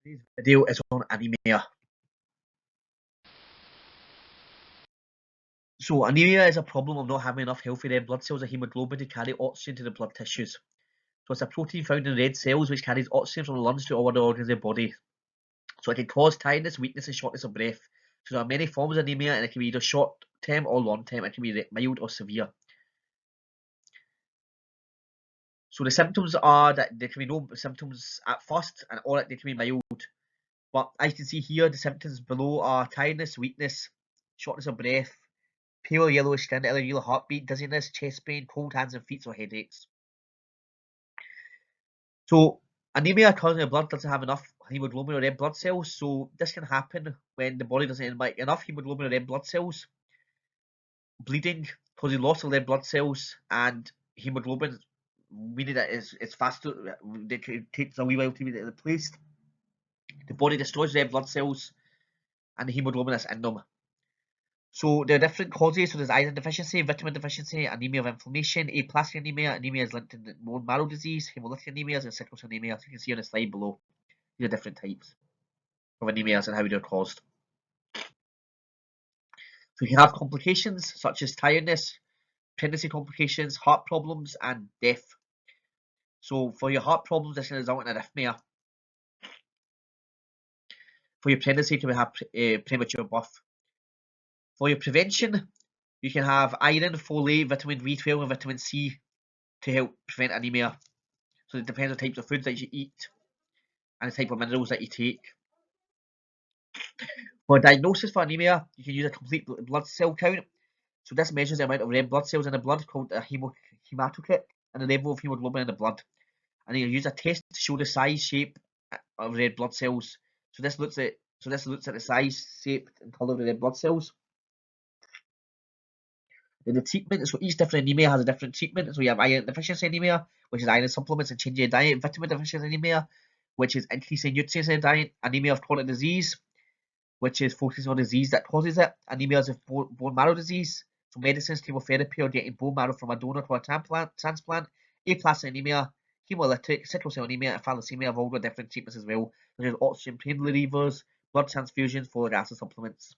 Today's video is on anemia. So anemia is a problem of not having enough healthy red blood cells or hemoglobin to carry oxygen to the blood tissues. So it's a protein found in red cells which carries oxygen from the lungs to all other organs of the body. So it can cause tiredness, weakness and shortness of breath. So there are many forms of anemia and it can be either short term or long term. It can be mild or severe. So the symptoms are that there can be no symptoms at first or they can be mild. But as you can see here, the symptoms below are tiredness, weakness, shortness of breath, pale yellowish skin, irregular heartbeat, dizziness, chest pain, cold hands and feet or headaches. So anemia occurs when the blood doesn't have enough hemoglobin or red blood cells. So this can happen when the body doesn't make enough hemoglobin or red blood cells. Bleeding causes loss of red blood cells, and hemoglobin, meaning that it's faster. It takes a wee while to be replaced. The body destroys red blood cells, and the hemoglobin is in them. So there are different causes. So there's iron deficiency, vitamin deficiency, anemia of inflammation, aplastic anemia. Anemia is linked to bone marrow disease, hemolytic anemias, and sickle cell anemia. So you can see on the slide below. These are different types of anemias and how they're caused. So you can have complications such as tiredness, pregnancy complications, heart problems, and death. So for your heart problems, this can result in arrhythmia. For your pregnancy, you can have premature birth. For your prevention, you can have iron, folate, vitamin B12, and vitamin C to help prevent anemia. So it depends on the types of foods that you eat and the type of minerals that you take. For diagnosis for anemia, you can use a complete blood cell count. So this measures the amount of red blood cells in the blood called a hematocrit and the level of hemoglobin in the blood. And you use a test to show the size, shape of red blood cells. So this looks at the size, shape, and colour of the red blood cells. Then the treatment, so each different anemia has a different treatment. So you have iron deficiency anemia, which is iron supplements and changing your diet. Vitamin deficiency anemia, which is increasing nutrients in the diet. Anemia of chronic disease, which is focusing on disease that causes it. Anemia of bone marrow disease, so medicines, chemotherapy, or getting bone marrow from a donor for a transplant. Aplastic anemia, hemolytic, sickle cell anemia, and thalassemia have all got different treatments as well. There's oxygen pain relievers, blood transfusions, folic acid supplements.